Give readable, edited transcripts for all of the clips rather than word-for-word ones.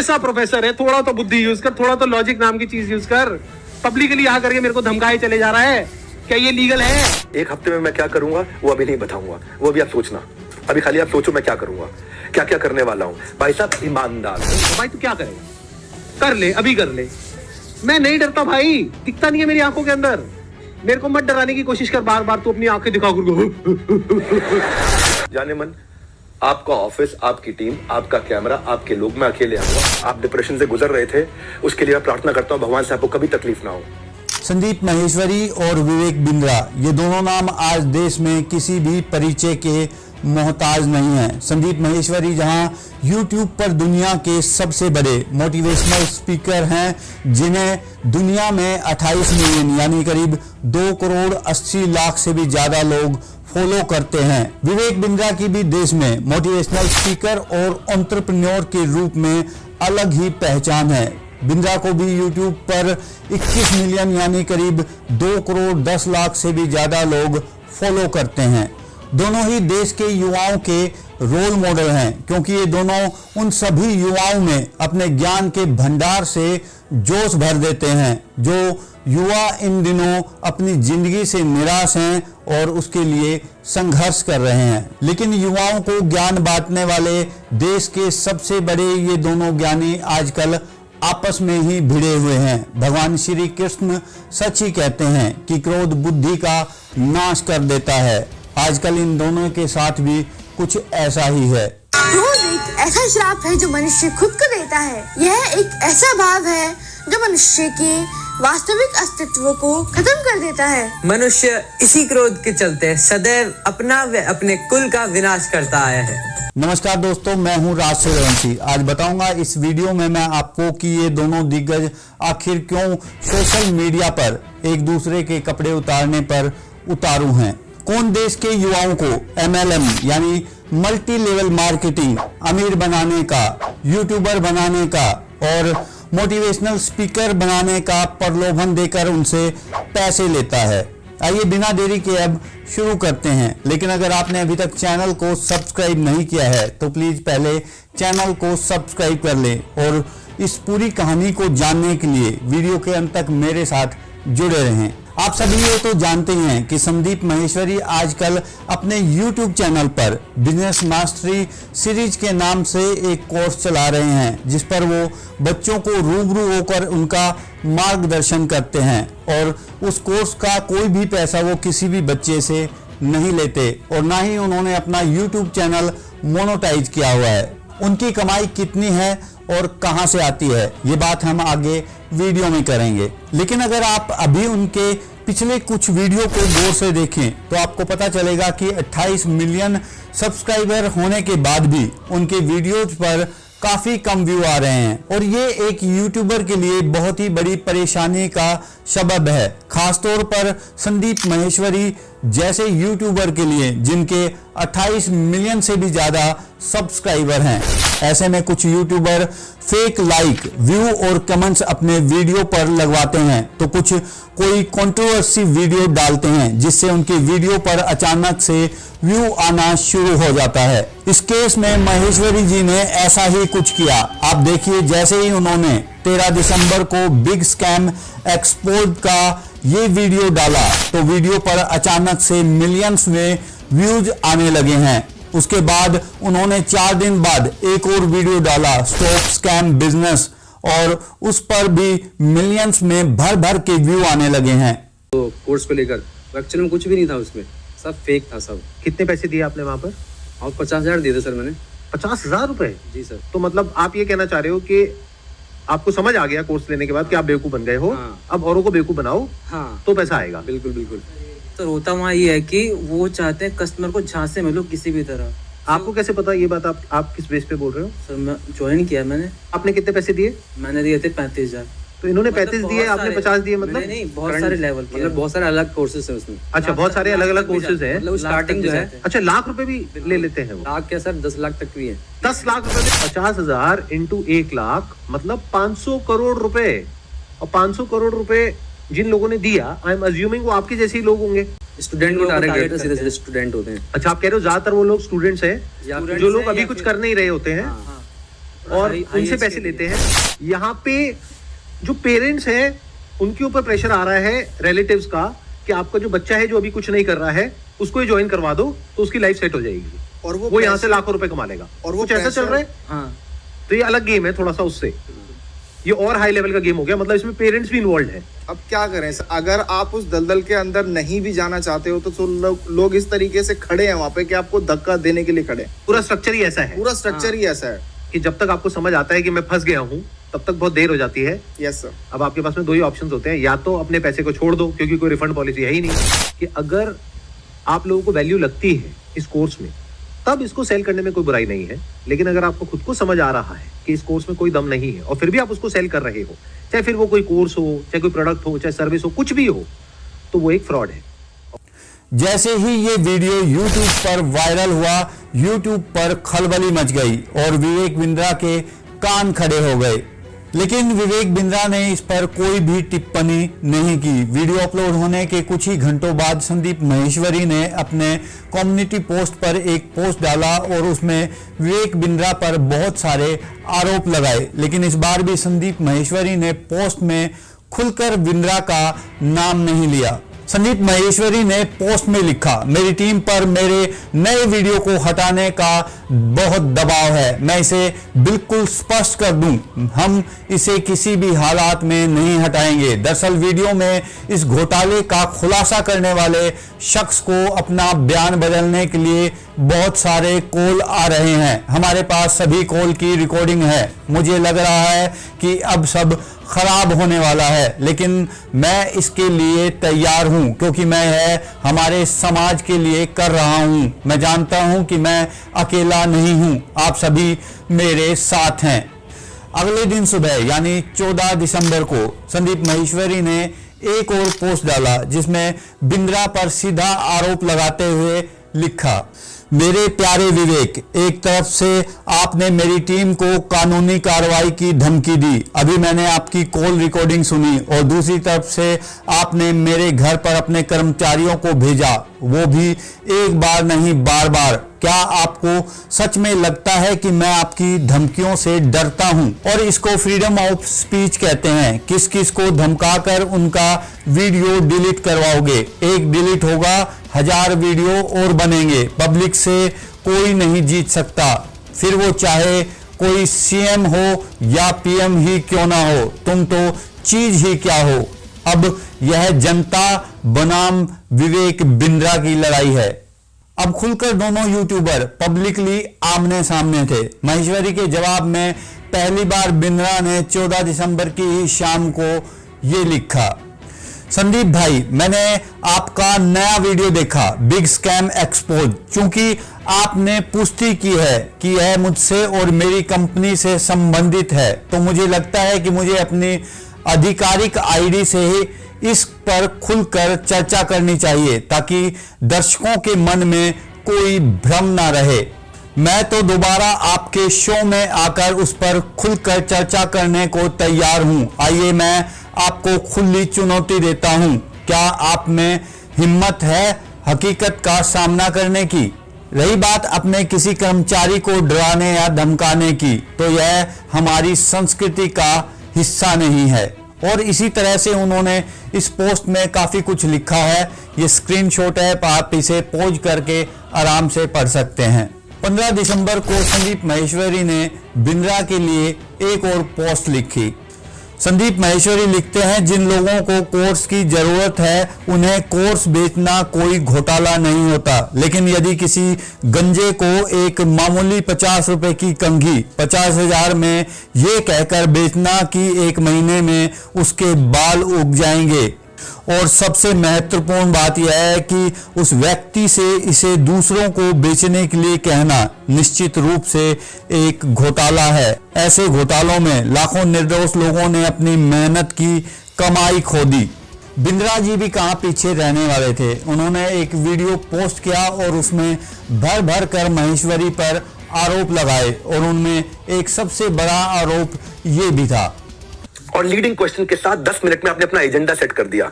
ऐसा प्रोफेसर है, थोड़ा तो बुद्धि यूज कर, थोड़ा तो लॉजिक नाम की चीज यूज कर। पब्लिकली यहाँ करके मेरे को धमकाए चले जा रहा है, क्या ये लीगल है? एक हफ्ते में मैं क्या करूंगा वो अभी नहीं बताऊंगा, वो अभी आप सोचना। अभी खाली आप सोचो मैं क्या करूंगा, क्या क्या करने वाला हूँ। भाई साहब ईमानदार। तो भाई तू क्या करेगा? कर ले, अभी कर ले। मैं नहीं डरता भाई, दिखता नहीं है मेरी आंखों के अंदर। मेरे को मत डराने की कोशिश कर बार बार, तू अपनी आंखें दिखा कर। जाने मन आपका ऑफिस, आपकी टीम, आपका कैमरा, आपके लोग, मैं अकेले आऊंगा। आप डिप्रेशन से गुजर रहे थे, उसके लिए मैं प्रार्थना करता हूँ भगवान से आपको कभी तकलीफ ना हो। संदीप माहेश्वरी और विवेक बिंद्रा, ये दोनों नाम आज देश में किसी भी परिचय के मोहताज नहीं है। संदीप माहेश्वरी जहां YouTube पर दुनिया के सबसे बड़े मोटिवेशनल स्पीकर हैं, जिन्हें दुनिया में 28 मिलियन यानी करीब 2 करोड़ 80 लाख से भी ज्यादा लोग फॉलो करते हैं। विवेक बिंद्रा की भी देश में मोटिवेशनल स्पीकर और एंटरप्रेन्योर के रूप में अलग ही पहचान है। बिंद्रा को भी YouTube पर 21 मिलियन यानी करीब 2 करोड़ 10 लाख से भी ज्यादा लोग फॉलो करते हैं। दोनों ही देश के युवाओं के रोल मॉडल हैं, क्योंकि ये दोनों उन सभी युवाओं में अपने ज्ञान के भंडार से जोश भर देते हैं, जो युवा इन दिनों अपनी जिंदगी से निराश हैं और उसके लिए संघर्ष कर रहे हैं। लेकिन युवाओं को ज्ञान बांटने वाले देश के सबसे बड़े ये दोनों ज्ञानी आजकल आपस में ही भिड़े हुए हैं। भगवान श्री कृष्ण सच ही कहते हैं कि क्रोध बुद्धि का नाश कर देता है। आजकल इन दोनों के साथ भी कुछ ऐसा ही है। क्रोध एक ऐसा श्राप है जो मनुष्य खुद को देता है। यह एक ऐसा भाव है जो मनुष्य के वास्तविक अस्तित्व को खत्म कर देता है। मनुष्य इसी क्रोध के चलते सदैव अपना व अपने कुल का विनाश करता आया है। नमस्कार दोस्तों, मैं हूं राज सूर्यवंशी। आज बताऊंगा इस वीडियो में मैं आपको कि ये दोनों दिग्गज आखिर क्यों सोशल मीडिया पर एक दूसरे के कपड़े उतारने पर उतारू हैं। कौन देश के युवाओं को MLM यानी मल्टी लेवल मार्केटिंग, अमीर बनाने का, यूट्यूबर बनाने का और मोटिवेशनल स्पीकर बनाने का प्रलोभन देकर उनसे पैसे लेता है। आइए बिना देरी के अब शुरू करते हैं। लेकिन अगर आपने अभी तक चैनल को सब्सक्राइब नहीं किया है तो प्लीज पहले चैनल को सब्सक्राइब कर लें और इस पूरी कहानी को जानने के लिए वीडियो के अंत तक मेरे साथ जुड़े रहें। आप सभी ये तो जानते ही हैं कि संदीप माहेश्वरी आजकल अपने YouTube चैनल पर बिजनेस मास्टरी सीरीज के नाम से एक कोर्स चला रहे हैं, जिस पर वो बच्चों को रूबरू होकर उनका मार्गदर्शन करते हैं और उस कोर्स का कोई भी पैसा वो किसी भी बच्चे से नहीं लेते और ना ही उन्होंने अपना YouTube चैनल मोनेटाइज किया हुआ है। उनकी कमाई कितनी है और कहां से आती है, ये बात हम आगे वीडियो में करेंगे। लेकिन अगर आप अभी उनके पिछले कुछ वीडियो को गौर से देखें तो आपको पता चलेगा कि 28 मिलियन सब्सक्राइबर होने के बाद भी उनके वीडियोज पर काफी कम व्यू आ रहे हैं और ये एक यूट्यूबर के लिए बहुत ही बड़ी परेशानी का सबब है, खासतौर पर संदीप माहेश्वरी जैसे यूट्यूबर के लिए जिनके 28 मिलियन से भी ज्यादा सब्सक्राइबर हैं। ऐसे में कुछ यूट्यूबर फेक लाइक, व्यू और कमेंट्स अपने वीडियो पर लगवाते हैं तो कुछ कोई कंट्रोवर्सी वीडियो डालते हैं, जिससे उनके वीडियो पर अचानक से व्यू आना शुरू हो जाता है। इस केस में माहेश्वरी जी ने ऐसा ही कुछ किया। आप देखिए, जैसे ही उन्होंने 13 दिसंबर को बिग स्कैम एक्सपोज का ये वीडियो डाला तो वीडियो पर अचानक से मिलियंस में व्यूज आने लगे हैं। उसके बाद उन्होंने 4 दिन बाद एक और वीडियो डाला, स्टॉप स्कैम बिजनेस, और उस पर भी मिलियंस में भर भर के व्यू आने लगे हैं। तो कोर्स को लेकर एक्चुअली में कुछ भी नहीं था उसमें, सब फेक था सब। कितने पैसे दिए आपने वहां पर? और 50,000 दिए थे सर मैंने। 50,000 रुपए? जी सर। तो मतलब आप ये कहना चाह रहे हो कि आपको समझ आ गया कोर्स लेने के बाद कि आप बेवकूफ बन गए हो। हाँ। अब औरों को बेवकूफ बनाओ, हाँ, तो पैसा आएगा। बिल्कुल बिल्कुल। तो होता वहाँ ये है कि वो चाहते हैं कस्टमर को झांसे में लो किसी भी तरह। आपको कैसे पता ये बात? आप किस बेस पे बोल रहे हो? सर मैं ज्वाइन किया मैंने। आपने कितने पैसे दिए? मैंने दिए थे 35,000। तो इन्होंने 35 दिए, आपने 50 दिए? मतलब नहीं, बहुत सारे लेवल, मतलब बहुत सारे अलग कोर्सेज है उसमें। अच्छा, बहुत सारे अलग अलग कोर्सेज है। मतलब स्टार्टिंग जो है, अच्छा, लाख रुपए भी ले लेते हैं वो? लाख क्या सर, 10 लाख तक भी है। 10 लाख रुपए में 50,000 इंटू 1 लाख मतलब 500 करोड़ रुपए। और 500 करोड़ रुपए जिन लोगों ने दिया, आई एम अज्यूमिंग वो आपके जैसे ही लोग होंगे। स्टूडेंट को टारगेट सीधे सीधे स्टूडेंट होते हैं। अच्छा, आप कह रहे हो ज्यादातर वो लोग स्टूडेंट्स हैं जो लोग अभी कुछ कर नहीं रहे होते हैं। और उनसे पैसे लेते हैं। यहाँ पे जो पेरेंट्स हैं उनके ऊपर प्रेशर आ रहा है रिलेटिव्स का कि आपका जो बच्चा है जो अभी कुछ नहीं कर रहा है उसको ही ज्वाइन करवा दो तो उसकी लाइफ सेट हो जाएगी और वो यहाँ से लाखों रुपए कमा लेगा। और वो ऐसा चल रहा है। हाँ, तो ये अलग गेम है थोड़ा सा उससे, ये और हाई लेवल का गेम हो गया, मतलब इसमें पेरेंट्स भी इन्वॉल्व है। अब क्या करें, अगर आप उस दलदल के अंदर नहीं भी जाना चाहते हो तो लोग इस तरीके से खड़े हैं वहां पे कि आपको धक्का देने के लिए खड़े हैं। पूरा स्ट्रक्चर ही ऐसा है, पूरा स्ट्रक्चर ही ऐसा है कि जब तक आपको समझ आता है कि मैं फंस गया हूँ तब तक बहुत देर हो जाती है। Yes sir. अब आपके पास में दो ही ऑप्शंस होते हैं, या तो अपने पैसे को छोड़ दो क्योंकि कोई रिफंड पॉलिसी है ही नहीं, कि अगर आप लोगों को वैल्यू लगती है इस कोर्स में तब इसको सेल करने में कोई बुराई नहीं है। लेकिन अगर आपको खुद को समझ आ रहा है कि इस कोर्स में कोई दम नहीं है और फिर भी आप उसको सेल कर रहे हो, चाहे फिर वो कोई कोर्स हो, चाहे कोई प्रोडक्ट हो, चाहे सर्विस हो, कुछ भी हो, तो वो एक फ्रॉड है। जैसे ही ये वीडियो YouTube पर वायरल हुआ, YouTube पर खलबली मच गई और विवेक बिंद्रा के कान खड़े हो गए। लेकिन विवेक बिंद्रा ने इस पर कोई भी टिप्पणी नहीं की। वीडियो अपलोड होने के कुछ ही घंटों बाद संदीप महेश्वरी ने अपने कम्युनिटी पोस्ट पर एक पोस्ट डाला और उसमें विवेक बिंद्रा पर बहुत सारे आरोप लगाए। लेकिन इस बार भी संदीप महेश्वरी ने पोस्ट में खुलकर बिंद्रा का नाम नहीं लिया। संदीप महेश्वरी ने पोस्ट में लिखा, मेरी टीम पर मेरे नए वीडियो को हटाने का बहुत दबाव है, मैं इसे बिल्कुल स्पष्ट कर दूं, हम इसे किसी भी हालात में नहीं हटाएंगे। दरअसल वीडियो में इस घोटाले का खुलासा करने वाले शख्स को अपना बयान बदलने के लिए बहुत सारे कॉल आ रहे हैं। हमारे पास सभी कॉल की रिकॉर्डिंग है। मुझे लग रहा है कि अब सब खराब होने वाला है, लेकिन मैं इसके लिए तैयार हूं क्योंकि मैं है हमारे समाज के लिए कर रहा हूं। मैं जानता हूं कि मैं अकेला नहीं हूं, आप सभी मेरे साथ हैं। अगले दिन सुबह यानी 14 दिसंबर को संदीप महेश्वरी ने एक और पोस्ट डाला जिसमें बिंद्रा पर सीधा आरोप लगाते हुए लिखा, मेरे प्यारे विवेक, एक तरफ से आपने मेरी टीम को कानूनी कार्रवाई की धमकी दी, अभी मैंने आपकी कॉल रिकॉर्डिंग सुनी, और दूसरी तरफ से आपने मेरे घर पर अपने कर्मचारियों को भेजा, वो भी एक बार नहीं बार बार। क्या आपको सच में लगता है कि मैं आपकी धमकियों से डरता हूं? और इसको फ्रीडम ऑफ स्पीच कहते हैं। किस किस को धमकाकर उनका वीडियो डिलीट करवाओगे? एक डिलीट होगा, 1000 वीडियो और बनेंगे। पब्लिक से कोई नहीं जीत सकता, फिर वो चाहे कोई सीएम हो या पीएम ही क्यों ना हो, तुम तो चीज ही क्या हो। अब यह जनता बनाम विवेक बिंद्रा की लड़ाई है। अब खुलकर दोनों यूट्यूबर पब्लिकली आमने सामने थे। महेश्वरी के जवाब में पहली बार बिंद्रा ने 14 दिसंबर की ही शाम को ये लिखा, संदीप भाई, मैंने आपका नया वीडियो देखा, बिग स्कैम एक्सपोज। चूंकि आपने पुष्टि की है कि यह मुझसे और मेरी कंपनी से संबंधित है, तो मुझे लगता है कि मुझे अपनी आधिकारिक आईडी से ही इस पर खुलकर चर्चा करनी चाहिए ताकि दर्शकों के मन में कोई भ्रम ना रहे। मैं तो दोबारा आपके शो में आकर उस पर खुलकर चर्चा करने को तैयार हूं। आइए मैं आपको खुली चुनौती देता हूं, क्या आप में हिम्मत है हकीकत का सामना करने की? रही बात अपने किसी कर्मचारी को डराने या धमकाने की, तो यह हमारी संस्कृति का हिस्सा नहीं है। और इसी तरह से उन्होंने इस पोस्ट में काफी कुछ लिखा है। ये स्क्रीनशॉट है, आप इसे पॉज करके आराम से पढ़ सकते हैं। 15 दिसंबर को संदीप महेश्वरी ने बिंद्रा के लिए एक और पोस्ट लिखी। संदीप महेश्वरी लिखते हैं, जिन लोगों को कोर्स की जरूरत है उन्हें कोर्स बेचना कोई घोटाला नहीं होता, लेकिन यदि किसी गंजे को एक मामूली 50 रुपए की कंघी 50,000 में ये कहकर बेचना कि एक महीने में उसके बाल उग जाएंगे, और सबसे महत्वपूर्ण बात यह है कि उस व्यक्ति से इसे दूसरों को बेचने के लिए कहना निश्चित रूप से एक घोटाला है। ऐसे घोटालों में लाखों निर्दोष लोगों ने अपनी मेहनत की कमाई खो दी। बिंद्रा जी भी कहां पीछे रहने वाले थे। उन्होंने एक वीडियो पोस्ट किया और उसमें भर भर कर महेश्वरी पर आरोप लगाए, और उनमें एक सबसे बड़ा आरोप ये भी था। और लीडिंग क्वेश्चन के साथ 10 मिनट में आपने अपना एजेंडा सेट कर दिया,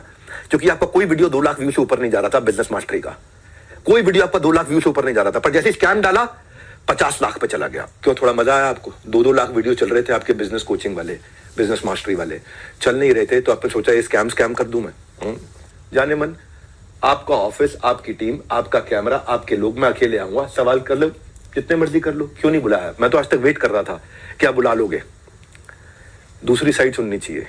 क्योंकि आपका कोई वीडियो 2 लाख व्यू से ऊपर नहीं जा रहा था। बिजनेस मास्टरी का कोई वीडियो आपका 2 लाख व्यू से ऊपर नहीं जा रहा था, पर जैसे स्कैम डाला 50 लाख पे चला गया। क्यों? थोड़ा मजा आया आपको? 2-2 लाख वीडियो चल रहे थे आपके बिजनेस कोचिंग वाले, बिजनेस मास्टरी वाले, चल नहीं रहे थे, तो आपने सोचा ये स्कैम कर दूं मैं। जाने मन, आपका ऑफिस, आपकी टीम, आपका कैमरा, आपके लोग, मैं अकेले आऊंगा, सवाल कर लो जितने मर्जी कर लो। क्यों नहीं बुलाया? मैं तो आज तक वेट कर रहा था कि आप बुला लोगे। दूसरी साइड सुननी चाहिए।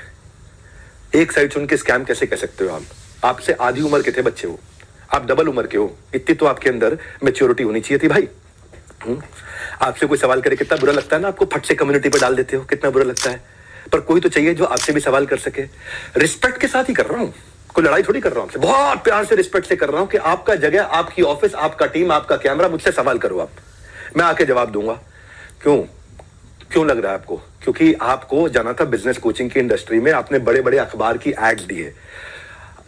एक साइड सुन के स्कैम कैसे कह सकते हो आप? आपसे आधी उम्र के थे बच्चे हो, आप डबल उम्र के हो, इतनी तो आपके अंदर मैच्योरिटी होनी चाहिए थी भाई। आपसे कोई सवाल करे कितना बुरा लगता है ना आपको, फट से कम्युनिटी पे डाल देते हो, कितना बुरा लगता है। पर कोई तो चाहिए जो आपसे भी सवाल कर सके। रिस्पेक्ट के साथ ही कर रहा हूं, कोई लड़ाई थोड़ी कर रहा हूं आपसे, बहुत प्यार से रिस्पेक्ट से कर रहा हूं कि आपका जगह, आपकी ऑफिस, आपका टीम, आपका कैमरा, मुझसे सवाल करो आप, मैं आके जवाब दूंगा। क्यों लग रहा है आपको? क्योंकि आपको जाना था बिजनेस कोचिंग की इंडस्ट्री में, आपने बड़े बड़े अखबार की एड्स दिए।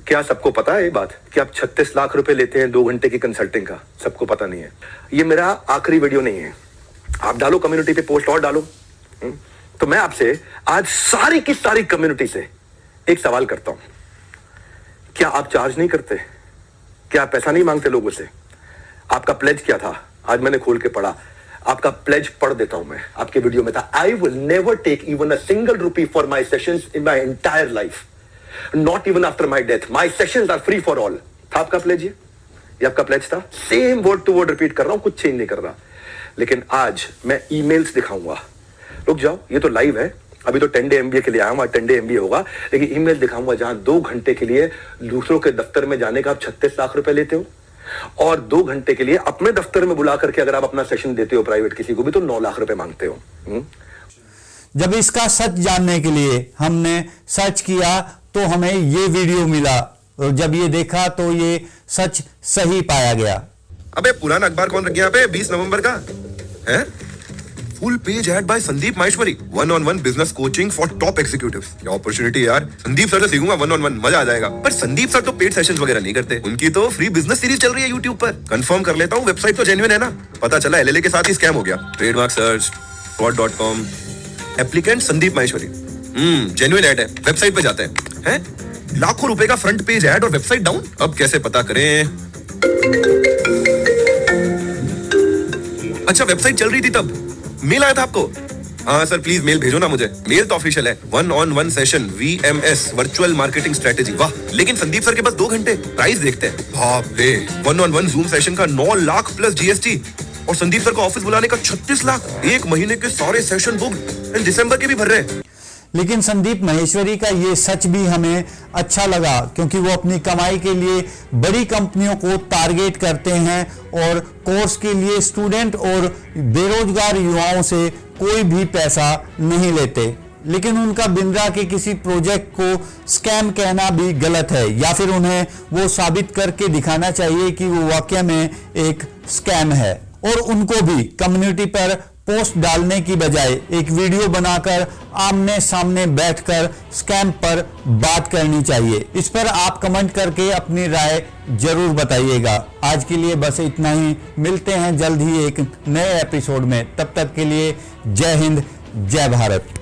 क्या सबको पता है ये बात कि आप 36 लाख रुपए लेते हैं 2 घंटे की कंसल्टिंग का? सबको पता नहीं है। ये मेरा आखिरी वीडियो नहीं है, आप डालो कम्युनिटी पे पोस्ट और डालो। तो मैं आपसे आज सारी की सारी कम्युनिटी से एक सवाल करता हूं, क्या आप चार्ज नहीं करते? क्या आप पैसा नहीं मांगते लोगों से? आपका प्लेज क्या था? आज मैंने खोल के पढ़ा, आपका प्लेज पढ़ देता हूं मैं, आपके वीडियो में था, I will never take even a single rupee for my sessions in my entire life, not even after my death, my sessions are free for all. था आपका प्लेज? ये आपका प्लेज था। Same word to word repeat कर रहा हूं, कुछ change नहीं कर रहा। लेकिन आज मैं ईमेल्स दिखाऊंगा। रुक जाओ, ये तो लाइव है, अभी तो 10 डे MBA के लिए आया हूं, 10 डे MBA होगा, लेकिन ईमेल दिखाऊंगा जहां 2 घंटे के लिए दूसरों के दफ्तर में जाने का आप 36 लाख रुपए लेते हो, और 2 घंटे के लिए अपने दफ्तर में बुला करके अगर आप अपना सेशन देते हो प्राइवेट किसी को भी, तो 9 लाख रुपए मांगते हो। जब इसका सच जानने के लिए हमने सर्च किया तो हमें ये वीडियो मिला, और जब ये देखा तो ये सच सही पाया गया। अबे पुराना अखबार कौन रख गया पे 20 नवंबर का है? Full page ad by Sandeep Maheshwari, 1-on-1 business coaching for top executives. क्या अपॉर्चुनिटी यार, संदीप सर से सीखूंगा 1-on-1, मजा आ जाएगा। पर संदीप सर तो पेड सेशंस वगैरह नहीं करते, उनकी तो फ्री बिजनेस सीरीज चल रही है यूट्यूब पर। कंफर्म कर लेता हूँ वेबसाइट तो जेन्युइन है ना? पता चला LLA के साथ ही स्कैम हो गया। Trademark search fraud.com, applicant Sandeep Maheshwari, genuine ad है, वेबसाइट पे जाते हैं। लाखों रुपए का फ्रंट पेज ऐड और वेबसाइट डाउन। अब कैसे पता करें? अच्छा, वेबसाइट चल रही थी तब मेल आया था आपको? हाँ सर, प्लीज मेल भेजो ना मुझे। मेल तो ऑफिशियल है, 1-on-1 session VMS virtual marketing strategy. वाह, लेकिन संदीप सर के पास 2 घंटे। प्राइस देखते हैं। बाप रे, 1-on-1 जूम सेशन का 9 लाख प्लस GST, और संदीप सर को ऑफिस बुलाने का 36 लाख। 1 महीने के सारे सेशन बुक, दिसंबर के भी भर रहे। लेकिन संदीप माहेश्वरी का ये सच भी हमें अच्छा लगा, क्योंकि वो अपनी कमाई के लिए बड़ी कंपनियों को टारगेट करते हैं और कोर्स के लिए स्टूडेंट और बेरोजगार युवाओं से कोई भी पैसा नहीं लेते। लेकिन उनका बिंद्रा के किसी प्रोजेक्ट को स्कैम कहना भी गलत है, या फिर उन्हें वो साबित करके दिखाना चाहिए कि वो वाकई में एक स्कैम है, और उनको भी कम्युनिटी पर पोस्ट डालने की बजाय एक वीडियो बनाकर आमने सामने बैठकर स्कैम पर बात करनी चाहिए। इस पर आप कमेंट करके अपनी राय जरूर बताइएगा। आज के लिए बस इतना ही, मिलते हैं जल्द ही एक नए एपिसोड में। तब तक के लिए जय हिंद, जय भारत।